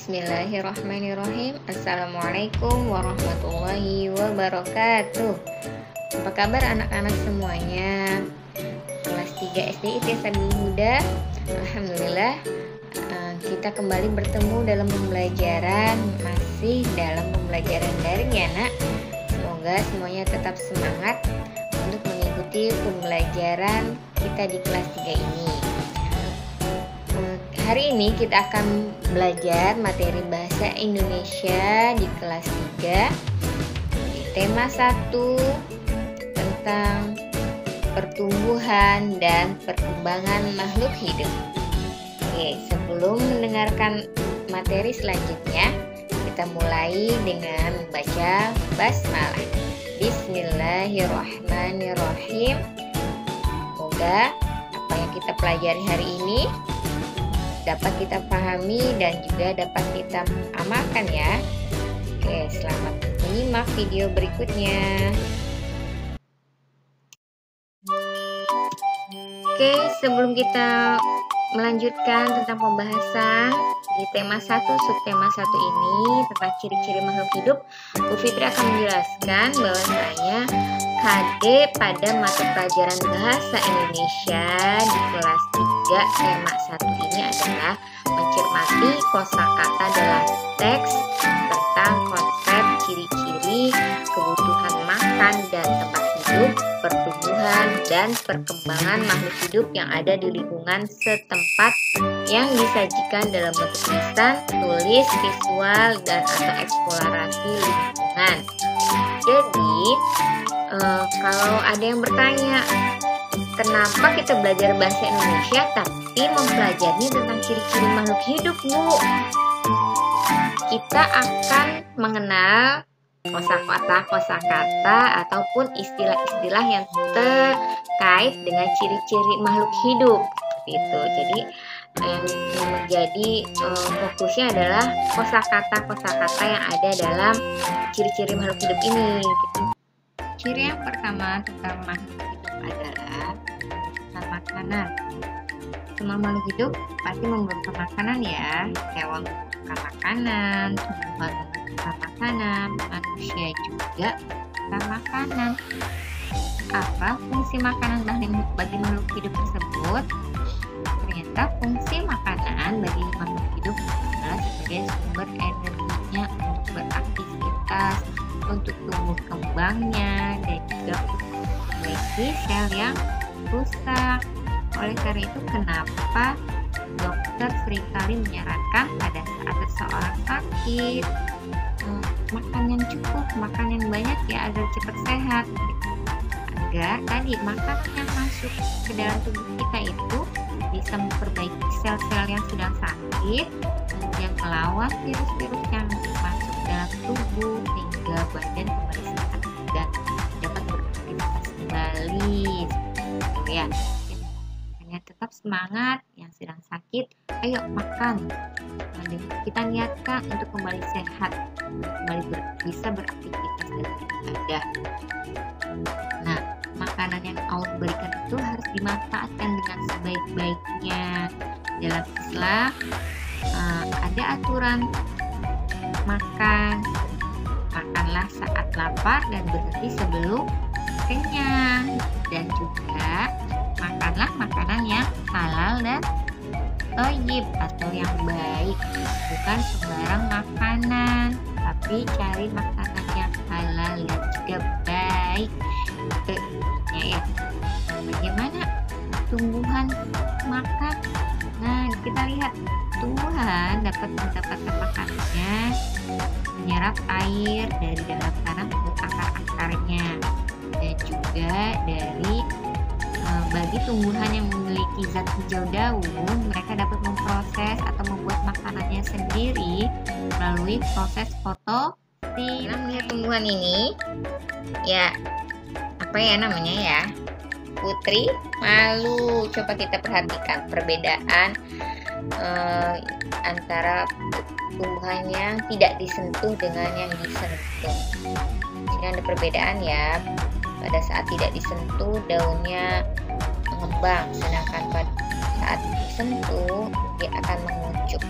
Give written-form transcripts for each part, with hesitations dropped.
Bismillahirrahmanirrahim. Assalamualaikum warahmatullahi wabarakatuh. Apa kabar anak-anak semuanya? Kelas 3 SD ITS Sabil Huda. Alhamdulillah, kita kembali bertemu dalam pembelajaran, masih dalam pembelajaran daring ya nak. Semoga semuanya tetap semangat untuk mengikuti pembelajaran kita di kelas 3 ini. Hari ini kita akan belajar materi bahasa Indonesia di kelas 3 di tema 1 tentang pertumbuhan dan perkembangan makhluk hidup. Oke, sebelum mendengarkan materi selanjutnya, kita mulai dengan membaca basmalah. Bismillahirrahmanirrahim. Semoga apa yang kita pelajari hari ini dapat kita pahami dan juga dapat kita amalkan ya. Oke, selamat menyimak video berikutnya. Oke, sebelum kita melanjutkan tentang pembahasan di tema 1, subtema 1 ini tentang ciri-ciri makhluk hidup, Bu Fitri akan menjelaskan bahwasanya KD pada mata pelajaran bahasa Indonesia di kelas 3 tema 1 ini adalah mencermati kosakata dalam teks tentang konsep ciri-ciri kebutuhan makan dan tempat hidup, pertumbuhan dan perkembangan makhluk hidup yang ada di lingkungan setempat yang disajikan dalam bentuk tulisan, tulis, visual, dan atau eksplorasi lingkungan. Jadi, kalau ada yang bertanya, kenapa kita belajar bahasa Indonesia tapi mempelajari tentang ciri-ciri makhluk hidup, Bu? Kita akan mengenal kosakata ataupun istilah-istilah yang terkait dengan ciri-ciri makhluk hidup. Gitu. Jadi yang menjadi fokusnya adalah kosakata yang ada dalam ciri-ciri makhluk hidup ini. Gitu. Ciri yang pertama tentang makhluk hidup adalah makanan. Semua makhluk hidup pasti membutuhkan makanan ya. Hewan membutuhkan makanan, tumbuhan membutuhkan makanan, manusia juga membutuhkan makanan. Apa fungsi makanan bagi makhluk hidup tersebut? Ternyata fungsi makanan bagi makhluk hidup adalah sebagai sumber energinya untuk beraktivitas, untuk tumbuh kembangnya, dan juga untuk memperbaiki sel yang rusak. Oleh karena itu, kenapa dokter seringkali menyarankan pada saat seseorang sakit, makan yang cukup, makan yang banyak ya agar cepat sehat. Agar tadi makanan yang masuk ke dalam tubuh kita itu bisa memperbaiki sel-sel yang sedang sakit, kemudian melawan virus-virus yang masuk dalam tubuh sehingga badan kembali sehat dan dapat beraktivitas kembali. Ya, hanya tetap semangat yang sedang sakit. Ayo makan. Kita niatkan untuk kembali sehat, kembali bisa beraktivitas dan beribadah. Nah, makanan yang Allah berikan itu harus dimanfaatkan dengan sebaik-baiknya. Dalam Islam ada aturan makan. Makanlah saat lapar dan berhenti sebelum kenyang. Dan juga makanlah makanan yang halal dan thayyib atau yang baik. Bukan sembarang makanan, tapi cari makanan yang halal dan juga baik. Ya. Bagaimana tumbuhan makan? Nah, kita lihat tumbuhan dapat mendapatkan makanannya menyerap air dari dalam tanah untuk akar-akarnya, dan juga dari bagi tumbuhan yang memiliki zat hijau daun, mereka dapat memproses atau membuat makanannya sendiri melalui proses fotosintesis. Kita melihat tumbuhan ini, ya apa ya namanya ya? Putri malu. Coba kita perhatikan perbedaan antara tumbuhan yang tidak disentuh dengan yang disentuh. Jadi ada perbedaan ya. Pada saat tidak disentuh daunnya mengembang, sedangkan pada saat disentuh dia akan menguncup.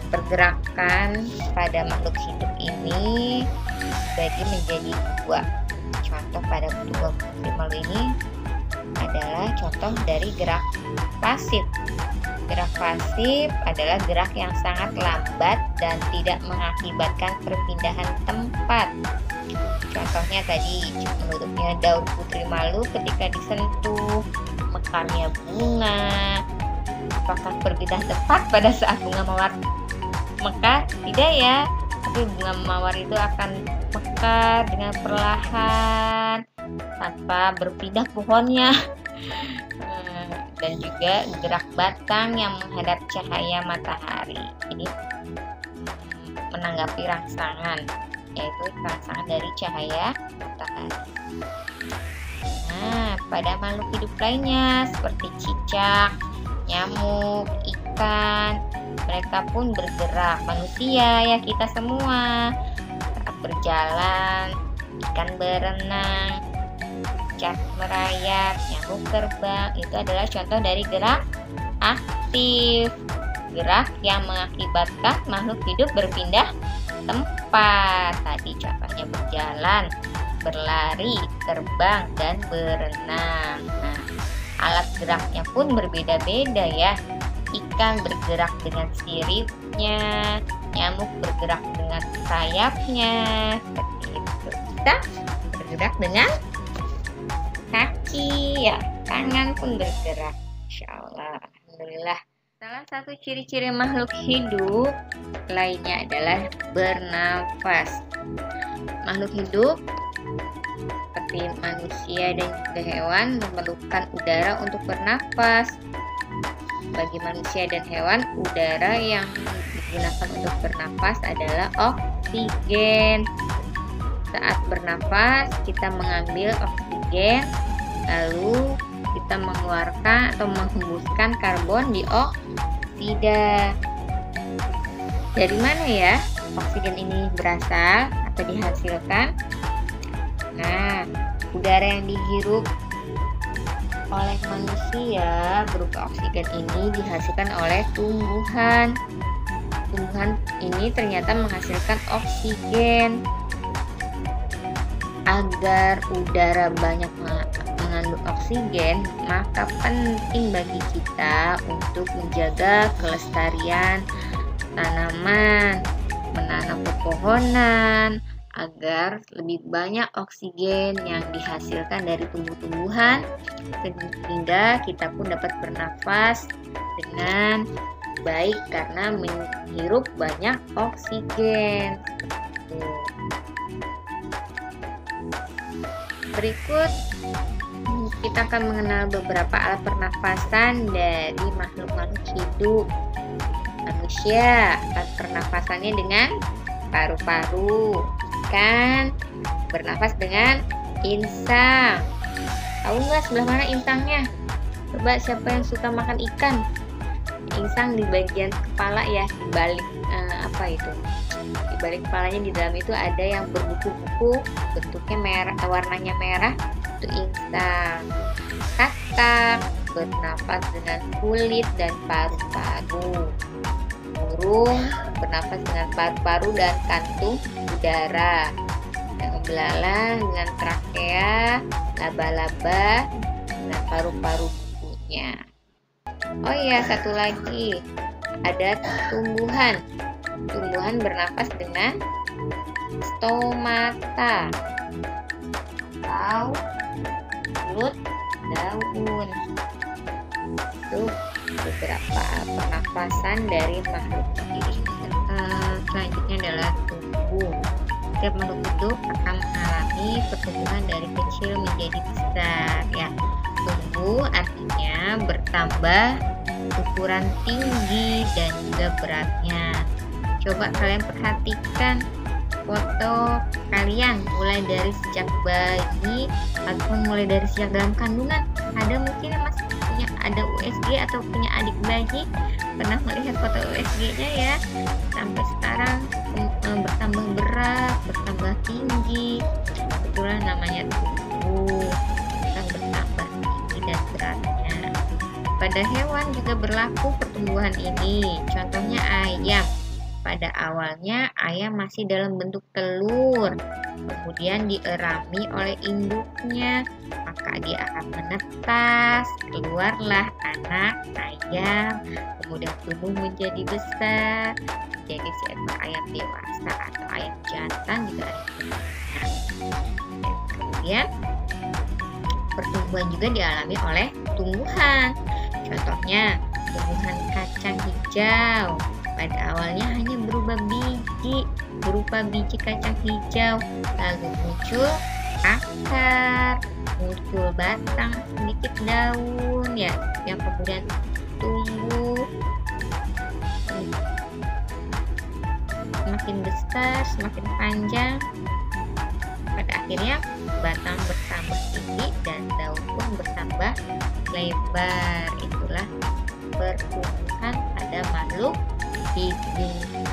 pergerakan pada makhluk hidup ini dibagi menjadi dua. Contoh pada kedua primal ini adalah contoh dari gerak pasif. Gerak pasif adalah gerak yang sangat lambat dan tidak mengakibatkan perpindahan tempat. Contohnya tadi menurutnya daun putri malu ketika disentuh, mekarnya bunga. Apakah berpindah tepat pada saat bunga mawar mekar? Tidak ya, tapi bunga mawar itu akan mekar dengan perlahan tanpa berpindah pohonnya. Dan juga gerak batang yang menghadap cahaya matahari. Ini menanggapi rangsangan, yaitu rangsangan dari cahaya matahari. Nah, pada makhluk hidup lainnya seperti cicak, nyamuk, ikan, mereka pun bergerak. Manusia ya, kita semua saat berjalan, ikan berenang, cicak merayap, nyamuk terbang, itu adalah contoh dari gerak aktif. Gerak yang mengakibatkan makhluk hidup berpindah tempat. Tadi contohnya berjalan, berlari, terbang, dan berenang. Nah, alat geraknya pun berbeda-beda ya. Ikan bergerak dengan siripnya, nyamuk bergerak dengan sayapnya, seperti itu. Kita bergerak dengan kaki, ya, tangan pun bergerak. Insya Allah, alhamdulillah. Salah satu ciri-ciri makhluk hidup lainnya adalah bernafas. Makhluk hidup seperti manusia dan juga hewan memerlukan udara untuk bernafas. Bagi manusia dan hewan, udara yang digunakan untuk bernafas adalah oksigen. Saat bernafas, kita mengambil oksigen, lalu kita mengeluarkan atau menghembuskan karbon dioksida. Dari mana ya oksigen ini berasal atau dihasilkan? Nah, udara yang dihirup oleh manusia berupa oksigen ini dihasilkan oleh tumbuhan. Tumbuhan ini ternyata menghasilkan oksigen. Agar udara banyak mengandung oksigen, maka penting bagi kita untuk menjaga kelestarian tanaman, menanam pepohonan agar lebih banyak oksigen yang dihasilkan dari tumbuh-tumbuhan, sehingga kita pun dapat bernafas dengan baik karena menghirup banyak oksigen. Berikut kita akan mengenal beberapa alat pernafasan dari makhluk-makhluk hidup. Manusia, alat pernafasannya dengan paru-paru. Ikan bernafas dengan insang. Tahu nggak sebelah mana insangnya? Coba siapa yang suka makan ikan? Insang di bagian kepala ya, di balik di balik kepalanya, di dalam itu ada yang berbuku-buku, bentuknya merah, warnanya merah, itu insang. Katak bernafas dengan kulit dan paru-paru. Burung bernafas dengan paru-paru dan kantung udara. Yang belalang dengan trakea, laba-laba dengan paru-paru bukunya. Oh iya, satu lagi, ada tumbuhan. Tumbuhan bernafas dengan stomata atau mulut daun. Itu beberapa pernafasan dari makhluk hidup. Selanjutnya adalah tubuh. Setiap makhluk hidup akan mengalami pertumbuhan dari kecil menjadi besar ya. Tumbuh artinya bertambah ukuran tinggi dan juga beratnya. Coba kalian perhatikan foto kalian mulai dari sejak bayi ataupun mulai dari sejak dalam kandungan. Ada mungkin yang masih ada USG atau punya adik bayi, pernah melihat foto USG-nya ya. Sampai sekarang bertambah berat, bertambah tinggi. Itulah namanya tubuh yang bertambah tinggi dan beratnya. Pada hewan juga berlaku pertumbuhan ini. Contohnya ayam. pada awalnya ayam masih dalam bentuk telur, kemudian dierami oleh induknya, maka dia akan menetas, keluarlah anak ayam, kemudian tumbuh menjadi besar, jadi seekor ayam dewasa atau ayam jantan juga ada. Dan kemudian pertumbuhan juga dialami oleh tumbuhan. Contohnya tumbuhan kacang hijau. Pada awalnya hanya berupa biji kacang hijau, lalu muncul akar, muncul batang, sedikit daun ya, yang kemudian tumbuh semakin besar, semakin panjang. Pada akhirnya batang bertambah tinggi dan daun pun bertambah lebar. Itulah pertumbuhan pada makhluk hidup.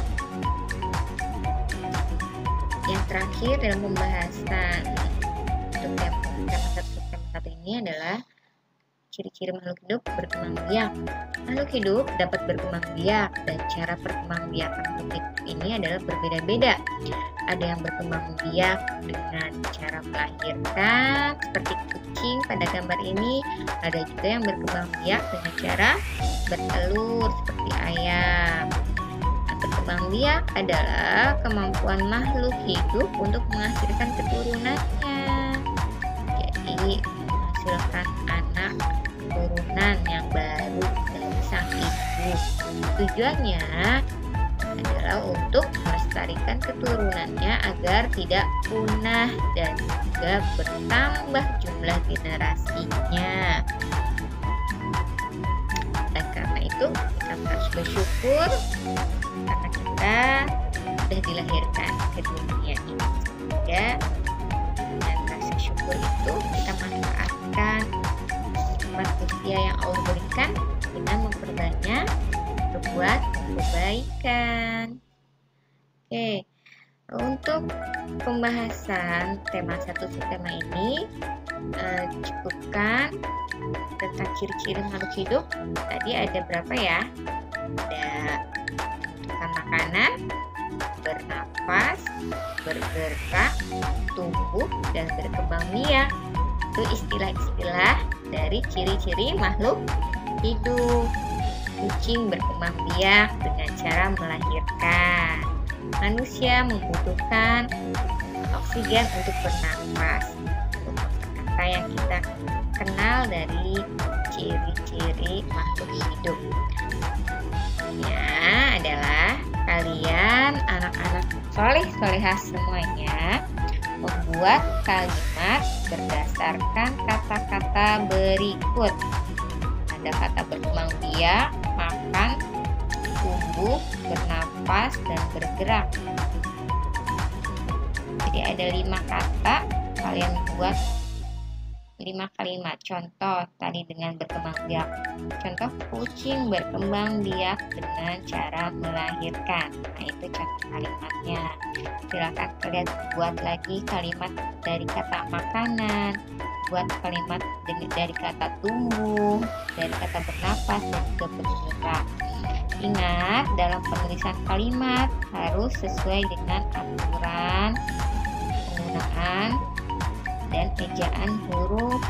Yang terakhir dalam pembahasan untuk tema satu ini adalah ciri-ciri makhluk hidup berkembang biak. Makhluk hidup dapat berkembang biak dan cara perkembangbiakan makhluk hidup ini adalah berbeda-beda. Ada yang berkembang biak dengan cara melahirkan seperti kucing pada gambar ini. Ada juga yang berkembang biak dengan cara bertelur seperti ayam. Berkembang biak adalah kemampuan makhluk hidup untuk menghasilkan keturunannya. Jadi menghasilkan anak keturunan yang baru dari sang ibu. Tujuannya adalah untuk melestarikan keturunannya agar tidak punah dan juga bertambah jumlah generasinya. Dan karena itu kita harus bersyukur karena kita sudah dilahirkan ke dunia ini. Sehingga dengan rasa syukur itu kita manfaatkan nikmat usia yang Allah berikan dengan memperbanyak berbuat kebaikan. Oke, untuk pembahasan tema ini cukupkan tentang ciri-ciri makhluk hidup. Tadi ada berapa ya? Ada makan makanan, bernafas, bergerak, tumbuh, dan berkembang biak. Itu istilah-istilah dari ciri-ciri makhluk hidup. Kucing berkembang biak dengan cara melahirkan. Manusia membutuhkan oksigen untuk bernafas. Kata yang kita kenal dari ciri-ciri makhluk hidup ya adalah kalian anak-anak soleh-solehah semuanya membuat kalimat berdasarkan kata-kata berikut. Ada kata berkembang biak, makan, tumbuh, bernafas, dan bergerak. Jadi ada 5 kata, kalian buat 5 kalimat. Contoh tadi dengan berkembang biak. Contoh kucing berkembang biak dengan cara melahirkan. Nah, itu contoh kalimatnya. Silakan kalian buat lagi kalimat dari kata makanan, buat kalimat dari kata tumbuh, dari kata bernafas, dan juga bergerak. Ingat, dalam penulisan kalimat harus sesuai dengan aturan penggunaan dan ejaan huruf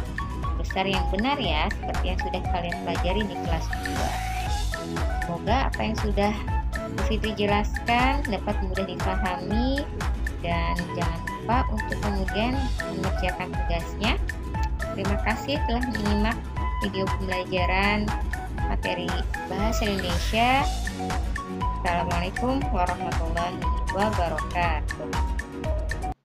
besar yang benar ya, seperti yang sudah kalian pelajari di kelas 2. Semoga apa yang sudah Bu Fitri jelaskan dapat mudah dipahami, dan jangan lupa untuk kemudian mengerjakan tugasnya. Terima kasih telah menyimak video pembelajaran materi Bahasa Indonesia. Assalamualaikum warahmatullahi wabarakatuh.